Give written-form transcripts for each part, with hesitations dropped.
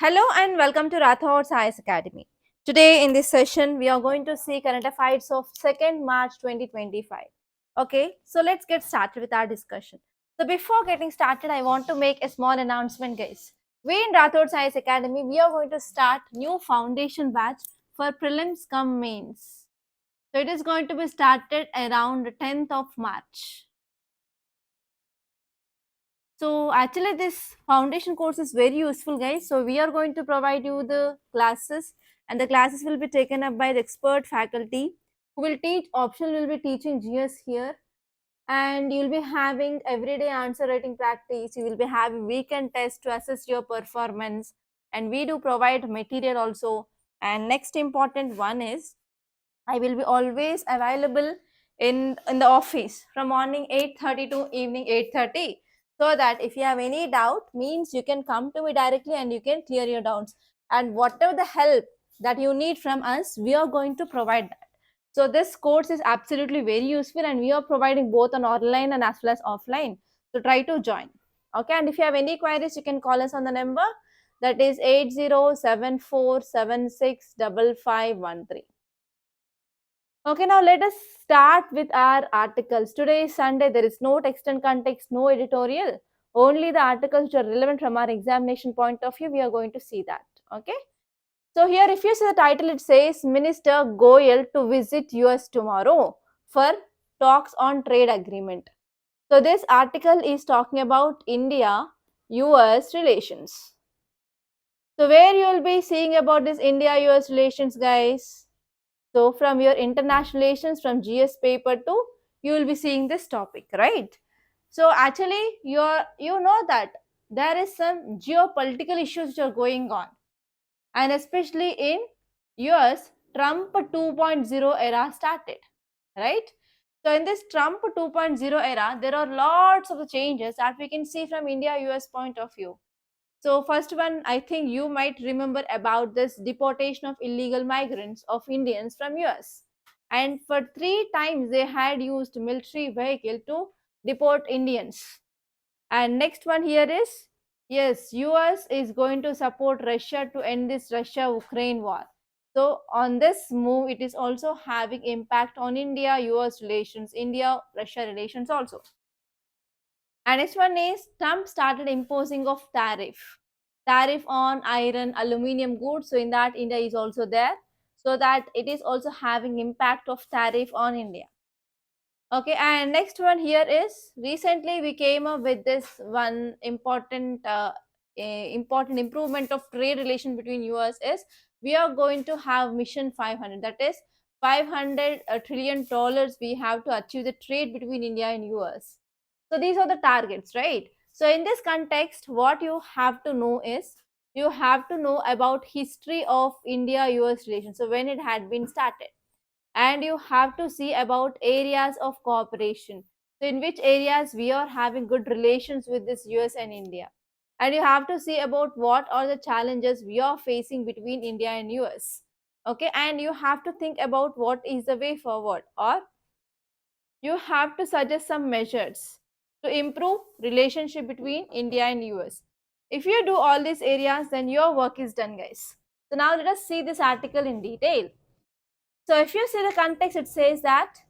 Hello and welcome to Rathod Science Academy. Today in this session, we are going to see current affairs of 2nd March 2025. Okay, so let's get started with our discussion. So before getting started, I want to make a small announcement, guys. We in Rathod Science Academy, we are going to start new foundation batch for prelims cum mains. So it is going to be started around 10th of March. So actually this foundation course is very useful, guys. So we are going to provide you the classes, and the classes will be taken up by the expert faculty who will teach. Optional will be teaching GS here, and you'll be having everyday answer writing practice. You will be having weekend tests to assess your performance, and we do provide material also. And next important one is I will be always available in the office from morning 8:30 to evening 8:30, so that if you have any doubt, means you can come to me directly and you can clear your doubts, and whatever the help that you need from us, we are going to provide that. So this course is absolutely very useful, and we are providing both on online and as well as offline. So try to join. Okay, and if you have any queries, you can call us on the number that is 8074765513. Okay, now let us start with our articles. Today is Sunday. There is no text and context, no editorial. Only the articles which are relevant from our examination point of view, we are going to see that. Okay. So here, if you see the title, it says Minister Goyal to visit US tomorrow for talks on trade agreement. So this article is talking about India-US relations. So where you will be seeing about this India-US relations, guys? So from your international relations, from GS paper 2, you will be seeing this topic, right? So actually, you know that there is some geopolitical issues which are going on, and especially in US, Trump 2.0 era started, right? So in this Trump 2.0 era, there are lots of the changes that we can see from India-US point of view. So first one, I think you might remember about this deportation of illegal migrants of Indians from US. And for 3 times they had used military vehicle to deport Indians. And next one here is, yes, US is going to support Russia to end this Russia-Ukraine war. So on this move, it is also having impact on India-US relations, India-Russia relations also. And next one is Trump started imposing of tariff on iron, aluminium goods. So in that, India is also there, so that it is also having impact of tariff on India. Okay, and next one here is recently we came up with this one important important improvement of trade relation between US is we are going to have mission 500, that is 500 trillion dollars we have to achieve the trade between India and US. So these are the targets, right? So in this context, what you have to know is you have to know about history of India US relations, so when it had been started, and you have to see about areas of cooperation, so in which areas we are having good relations with this US and India, and you have to see about what are the challenges we are facing between India and US. Okay, and you have to think about what is the way forward, or you have to suggest some measures to improve relationship between India and US. If you do all these areas, then your work is done, guys. So now let us see this article in detail. So if you see the context, it says that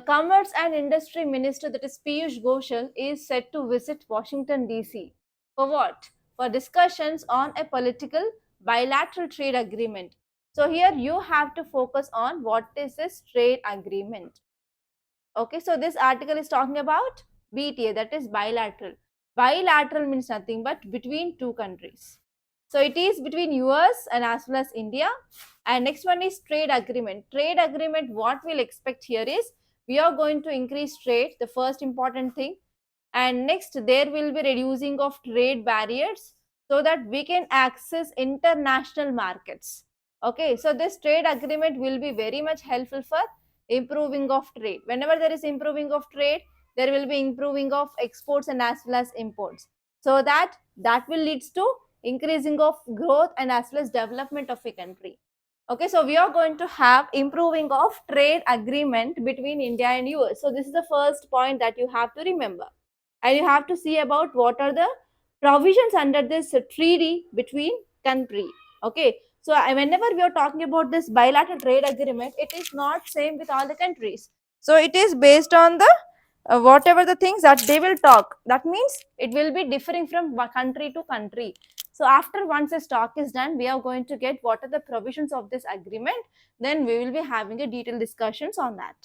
Commerce and Industry Minister, that is Piyush Goyal, is set to visit Washington DC. For what? For discussions on a political bilateral trade agreement. So here you have to focus on what is this trade agreement. Okay, so this article is talking about BTA, that is bilateral. Bilateral means nothing but between two countries. So it is between US and as well as India. And next one is trade agreement. Trade agreement, what we'll expect here is we are going to increase trade, the first important thing. And next, there will be reducing of trade barriers so that we can access international markets. Okay, so this trade agreement will be very much helpful for improving of trade. Whenever there is improving of trade, there will be improving of exports and as well as imports, so that will leads to increasing of growth and as well as development of a country. Okay, so we are going to have improving of trade agreement between India and US. So this is the first point that you have to remember, and you have to see about what are the provisions under this treaty between country. Okay, so whenever we are talking about this bilateral trade agreement, it is not same with all the countries. So it is based on the whatever the things that they will talk. That means it will be differing from country to country. So after once this talk is done, we are going to get what are the provisions of this agreement. Then we will be having a detailed discussions on that.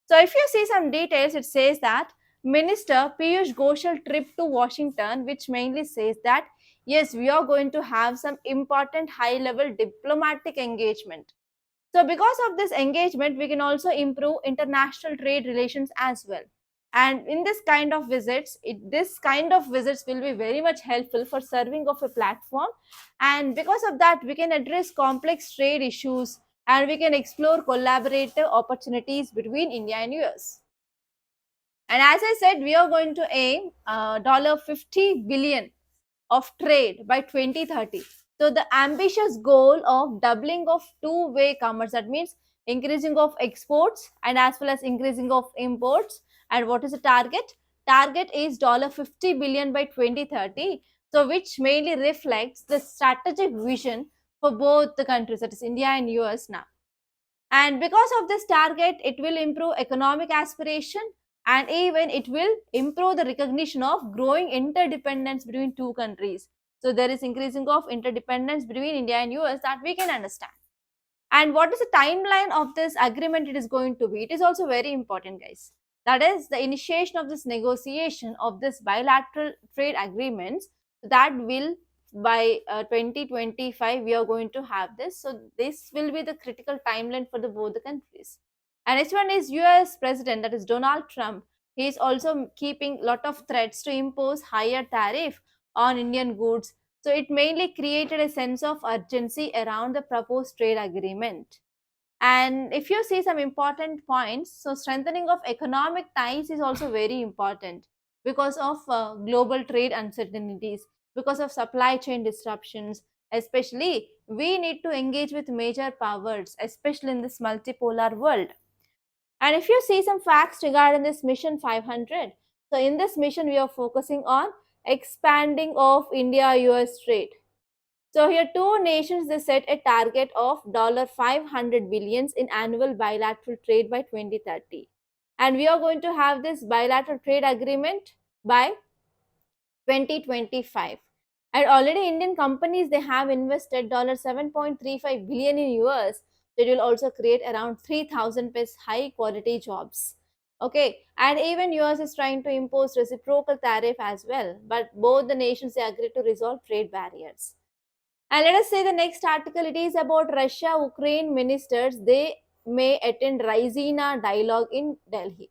So if you see some details, it says that Minister Piyush Goshal trip to Washington, which mainly says that yes, we are going to have some important high level diplomatic engagement. So because of this engagement, we can also improve international trade relations as well. And in this kind of visits, this kind of visits will be very much helpful for serving of a platform. And because of that, we can address complex trade issues and we can explore collaborative opportunities between India and US. And as I said, we are going to aim $50 billion of trade by 2030. So the ambitious goal of doubling of two-way commerce, that means increasing of exports and as well as increasing of imports. And what is the target? Target is $50 billion by 2030. So which mainly reflects the strategic vision for both the countries, that is India and US now. And because of this target, it will improve economic aspiration and even it will improve the recognition of growing interdependence between two countries. So there is increasing of interdependence between India and US that we can understand. And what is the timeline of this agreement it is going to be? It is also very important, guys. That is the initiation of this negotiation of this bilateral trade agreements that will by 2025 we are going to have this. So this will be the critical timeline for the both the countries. And next one is US President, that is Donald Trump. He is also keeping lot of threats to impose higher tariff on Indian goods, so it mainly created a sense of urgency around the proposed trade agreement. And if you see some important points, so strengthening of economic ties is also very important because of global trade uncertainties, because of supply chain disruptions. Especially, we need to engage with major powers, especially in this multipolar world. And if you see some facts regarding this Mission 500, so in this mission, we are focusing on expanding of India-US trade. So here two nations they set a target of $500 billions in annual bilateral trade by 2030. And we are going to have this bilateral trade agreement by 2025. And already Indian companies they have invested $7.35 billion in US. It will also create around 3,000 plus high quality jobs. Okay, and even US is trying to impose reciprocal tariff as well. But both the nations they agreed to resolve trade barriers. And let us say the next article, it is about Russia Ukraine ministers. They may attend Raisina dialogue in Delhi.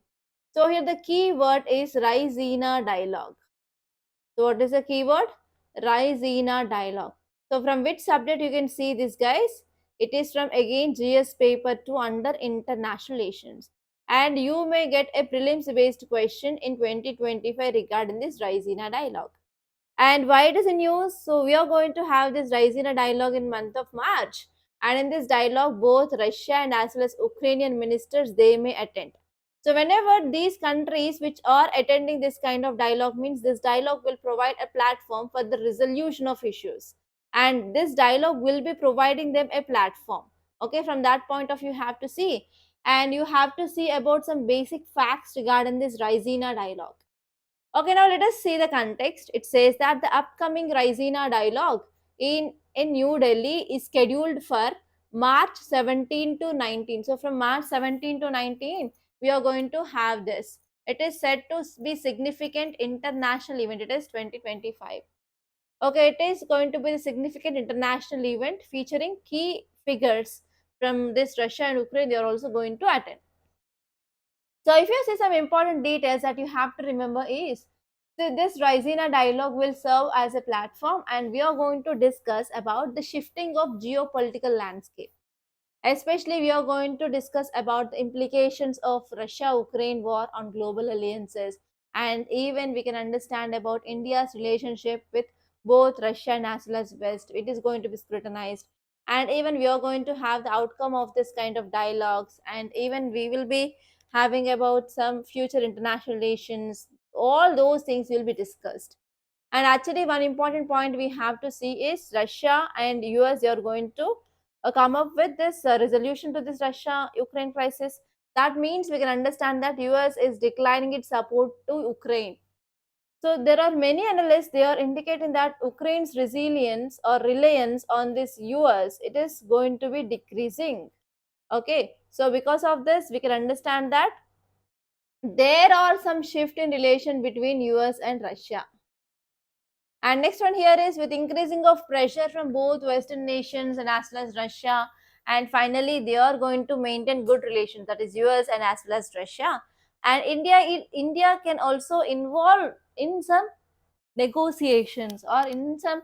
So here the key word is Raisina dialogue. So what is the keyword? Raisina dialogue. So from which subject you can see this, guys? It is from again GS paper 2 under international relations. And you may get a prelims based question in 2025 regarding this Raisina dialogue. And why it is in news? So we are going to have this Raisina dialogue in month of March. And in this dialogue, both Russia and as well as Ukrainian ministers, they may attend. So whenever these countries which are attending this kind of dialogue means this dialogue will provide a platform for the resolution of issues. And this dialogue will be providing them a platform. Okay, from that point of view, you have to see. And you have to see about some basic facts regarding this Raisina dialogue. Okay, now let us see the context. It says that the upcoming Raisina dialogue in New Delhi is scheduled for March 17 to 19. So from March 17 to 19, we are going to have this. It is said to be significant international event. It is 2025. Okay, it is going to be a significant international event featuring key figures from this Russia and Ukraine. They are also going to attend. So if you see some important details that you have to remember is, so this Raisina dialogue will serve as a platform and we are going to discuss about the shifting of geopolitical landscape. Especially we are going to discuss about the implications of Russia-Ukraine war on global alliances, and even we can understand about India's relationship with both Russia and as well as West. It is going to be scrutinized, and even we are going to have the outcome of this kind of dialogues, and even we will be having about some future international relations. All those things will be discussed. And actually, one important point we have to see is Russia and US, they are going to come up with this resolution to this Russia-Ukraine crisis. That means we can understand that US is declining its support to Ukraine. So there are many analysts, they are indicating that Ukraine's resilience or reliance on this US, it is going to be decreasing. Okay, so because of this, we can understand that there are some shift in relation between US and Russia. And next one here is with increasing of pressure from both Western nations and as well as Russia. And finally, they are going to maintain good relations, that is US and as well as Russia. And India can also involve in some negotiations or in some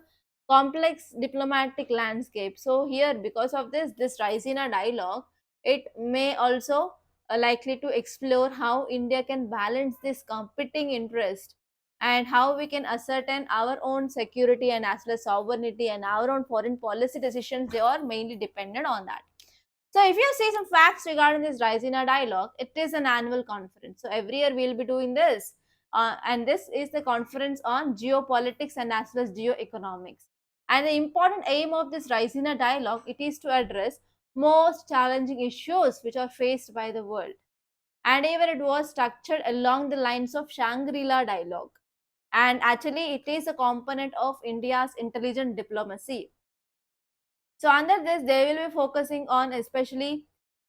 complex diplomatic landscape. So here, because of this Raisina dialogue, it may also likely to explore how India can balance this competing interest and how we can ascertain our own security and as well as sovereignty and our own foreign policy decisions. They are mainly dependent on that. So if you see some facts regarding this Raisina dialogue, it is an annual conference. So every year we'll be doing this. And this is the conference on geopolitics and as well as geoeconomics. And the important aim of this Raisina dialogue, it is to address most challenging issues which are faced by the world. And even it was structured along the lines of Shangri-La dialogue. And actually, it is a component of India's intelligent diplomacy. So under this, they will be focusing on especially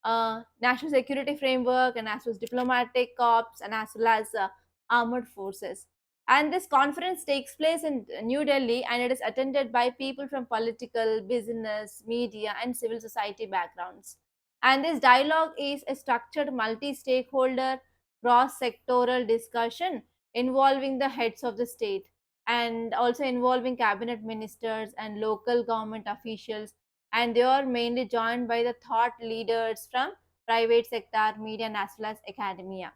national security framework and as well as diplomatic corps and as well as armored forces. And this conference takes place in New Delhi and it is attended by people from political, business, media and civil society backgrounds. And this dialogue is a structured multi-stakeholder, cross-sectoral discussion involving the heads of the state and also involving cabinet ministers and local government officials, and they are mainly joined by the thought leaders from private sector, media, and as well as academia.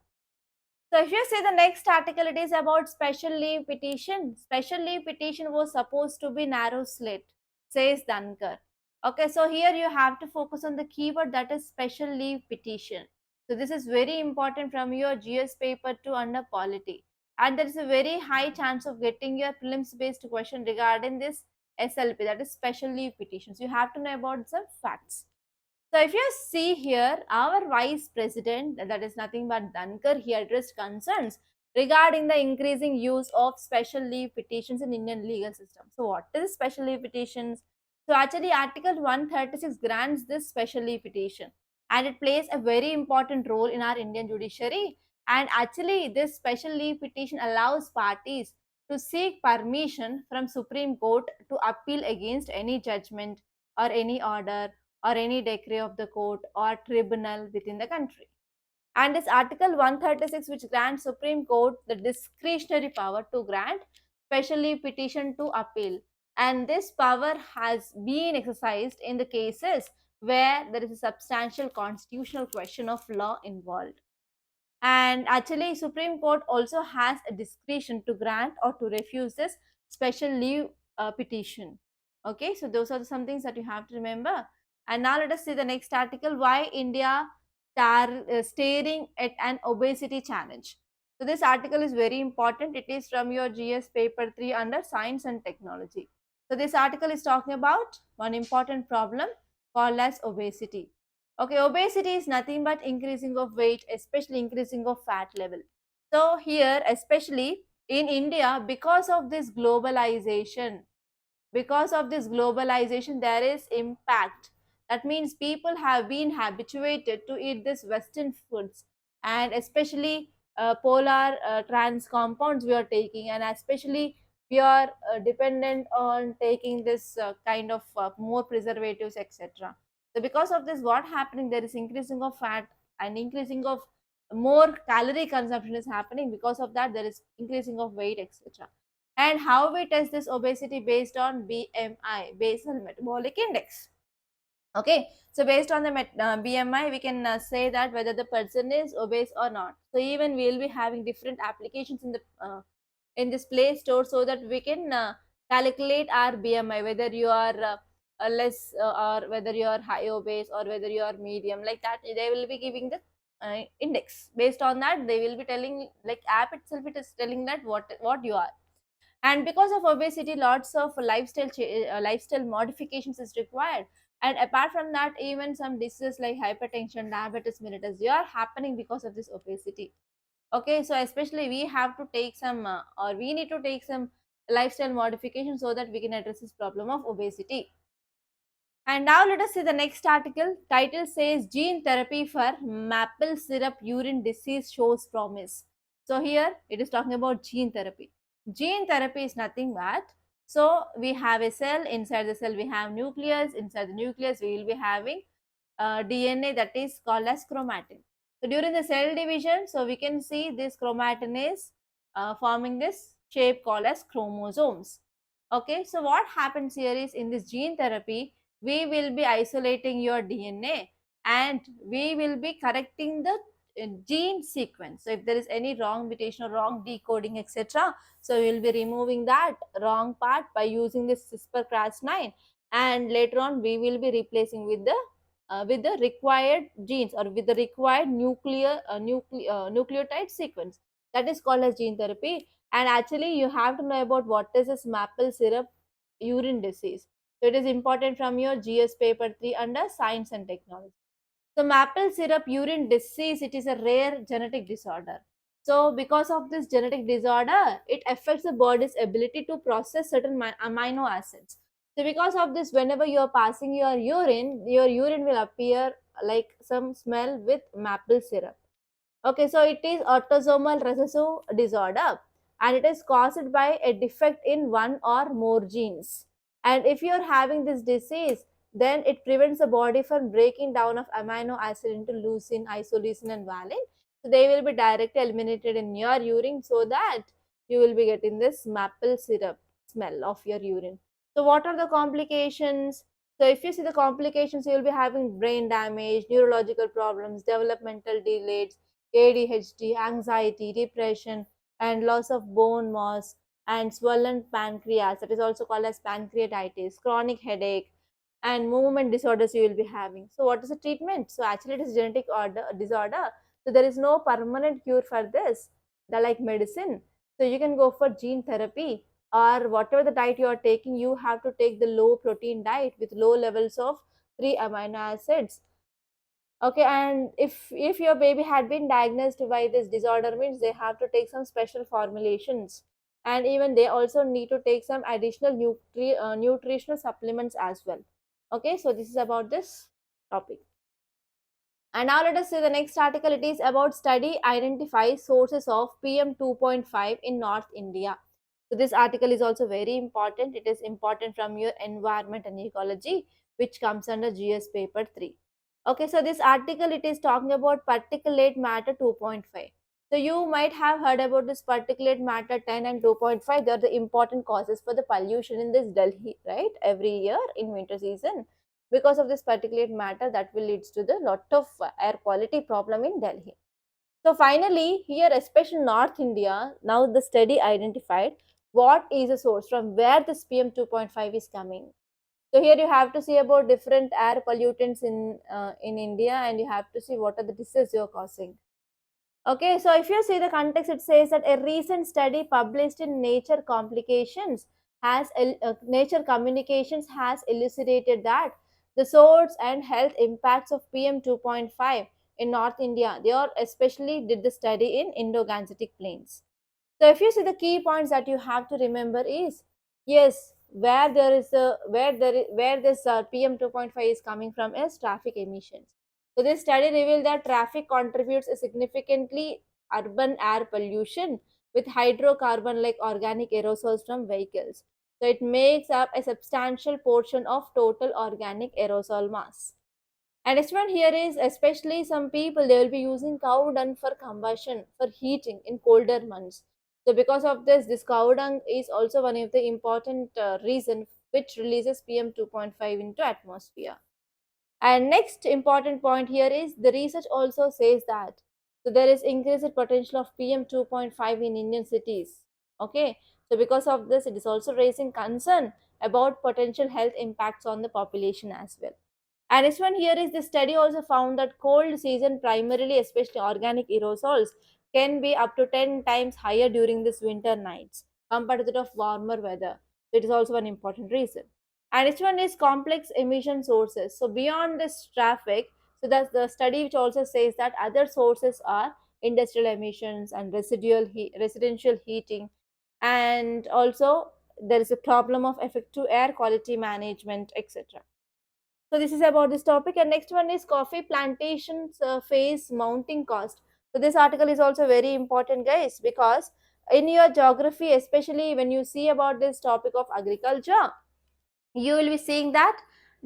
So if you see the next article, it is about special leave petition. Special leave petition was supposed to be narrow slit, says Dankar. Okay, so here you have to focus on the keyword, that is special leave petition. So this is very important from your GS paper to under polity. And there is a very high chance of getting your prelims based question regarding this SLP, that is special leave petitions. You have to know about some facts. So if you see here, our vice president, that is nothing but Dhankar, he addressed concerns regarding the increasing use of special leave petitions in Indian legal system. So what is special leave petitions? So actually Article 136 grants this special leave petition and it plays a very important role in our Indian judiciary. And actually this special leave petition allows parties to seek permission from Supreme Court to appeal against any judgment or any order or any decree of the court or tribunal within the country. And this Article 136, which grants Supreme Court the discretionary power to grant specially petition to appeal. And this power has been exercised in the cases where there is a substantial constitutional question of law involved. And actually, Supreme Court also has a discretion to grant or to refuse this special leave petition. Okay, so those are some things that you have to remember. And now let us see the next article, why India staring at an obesity challenge. So this article is very important. It is from your GS paper 3 under science and technology. So this article is talking about one important problem called as obesity. Okay, obesity is nothing but increasing of weight, especially increasing of fat level. So here, especially in India, because of this globalization, there is impact. That means people have been habituated to eat this Western foods, and especially polar trans compounds we are taking, and especially we are dependent on taking this kind of more preservatives, etc. So because of this, what happening, there is increasing of fat and increasing of more calorie consumption is happening. Because of that, there is increasing of weight, etc. And how we test this obesity based on BMI, basal metabolic index. Okay, so based on the BMI, we can say that whether the person is obese or not. So even we will be having different applications in this Play Store, so that we can calculate our BMI, whether you are less or whether you are high obese or whether you are medium, like that. They will be giving the index. Based on that, they will be telling, like app itself, it is telling that what you are. And because of obesity, lots of lifestyle modifications is required. And apart from that, even some diseases like hypertension, diabetes mellitus, they are happening because of this obesity. Okay, so especially we have to take some or we need to take some lifestyle modification so that we can address this problem of obesity. And now let us see the next article. Title says gene therapy for maple syrup urine disease shows promise. So here it is talking about gene therapy. Gene therapy is nothing but, so we have a cell, inside the cell we have nucleus, inside the nucleus we will be having DNA, that is called as chromatin. So during the cell division, so we can see this chromatin is forming this shape called as chromosomes. Okay, so what happens here is in this gene therapy, we will be isolating your DNA and we will be correcting the gene sequence. So if there is any wrong mutation or wrong decoding, etc., so we will be removing that wrong part by using this CRISPR-Cas9, and later on we will be replacing with the required genes or with the required nucleotide sequence. That is called as gene therapy. And actually you have to know about what is this maple syrup urine disease. So it is important from your GS paper 3 under science and technology. So maple syrup urine disease, it is a rare genetic disorder. So because of this genetic disorder, it affects the body's ability to process certain amino acids. So because of this, whenever you are passing your urine will appear like some smell with maple syrup. Okay, so it is autosomal recessive disorder and it is caused by a defect in one or more genes. And if you are having this disease, then it prevents the body from breaking down of amino acid into leucine, isoleucine and valine. So they will be directly eliminated in your urine so that you will be getting this maple syrup smell of your urine. So what are the complications? So if you see the complications, you will be having brain damage, neurological problems, developmental delays, ADHD, anxiety, depression, and loss of bone mass, and swollen pancreas, that is also called as pancreatitis, chronic headache, and movement disorders you will be having. So, what is the treatment? So, actually, it is genetic disorder. So, there is no permanent cure for this. They're like medicine. So, you can go for gene therapy, or whatever the diet you are taking, you have to take the low protein diet with low levels of 3 amino acids. Okay, and if your baby had been diagnosed by this disorder, means they have to take some special formulations, and even they also need to take some additional nutritional supplements as well. Okay, so this is about this topic. And now let us see the next article. It is about study identifies sources of PM 2.5 in North India. So this article is also very important. It is important from your environment and ecology, which comes under GS paper 3. Okay, so this article, it is talking about particulate matter 2.5. So you might have heard about this particulate matter 10 and 2.5. They are the important causes for the pollution in this Delhi, right? Every year in winter season, because of this particulate matter, that will leads to the lot of air quality problem in Delhi. So finally, here, especially North India, now the study identified what is the source from where this PM 2.5 is coming. So here you have to see about different air pollutants in India, and you have to see what are the diseases you are causing. Okay, so if you see the context, it says that a recent study published in Nature Communications has elucidated that the source and health impacts of PM 2.5 in North India, they are especially did the study in Indo-Gangetic plains. So if you see the key points that you have to remember is, yes, where this PM 2.5 is coming from is traffic emissions. So this study revealed that traffic contributes a significantly urban air pollution with hydrocarbon like organic aerosols from vehicles. So it makes up a substantial portion of total organic aerosol mass. And next one here is, especially some people, they will be using cow dung for combustion, for heating in colder months. So because of this, this cow dung is also one of the important reason which releases PM 2.5 into atmosphere. And next important point here is the research also says that so there is increased potential of PM 2.5 in Indian cities. Okay, so because of this, it is also raising concern about potential health impacts on the population as well. And this one here is the study also found that cold season, primarily especially organic aerosols, can be up to 10 times higher during this winter nights compared to that of warmer weather. It is also an important reason. And next one is complex emission sources. So beyond this traffic, so that's the study which also says that other sources are industrial emissions and residential heating, and also there is a problem of effective air quality management, etc. So this is about this topic. And next one is coffee plantations face mounting cost. So this article is also very important, guys, because in your geography, especially when you see about this topic of agriculture, you will be seeing that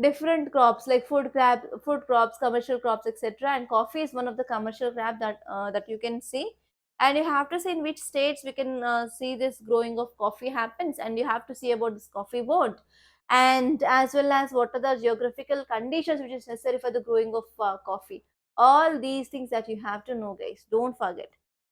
different crops like food crops, commercial crops, etc. And coffee is one of the commercial crop that you can see. And you have to see in which states we can see this growing of coffee happens, and you have to see about this coffee board, and as well as what are the geographical conditions which is necessary for the growing of coffee. All these things that you have to know, guys, don't forget.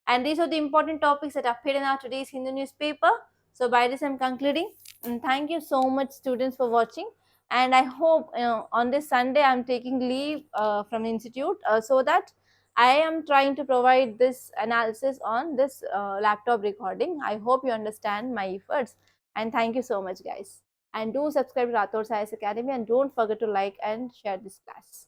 And these are the important topics that appeared in our today's Hindu newspaper. So by this I'm concluding. And thank you so much, students, for watching. And I hope on this Sunday I'm taking leave from the institute, so that I am trying to provide this analysis on this laptop recording. I hope you understand my efforts. And thank you so much, guys. And do subscribe to Rathore Science Academy, and don't forget to like and share this class.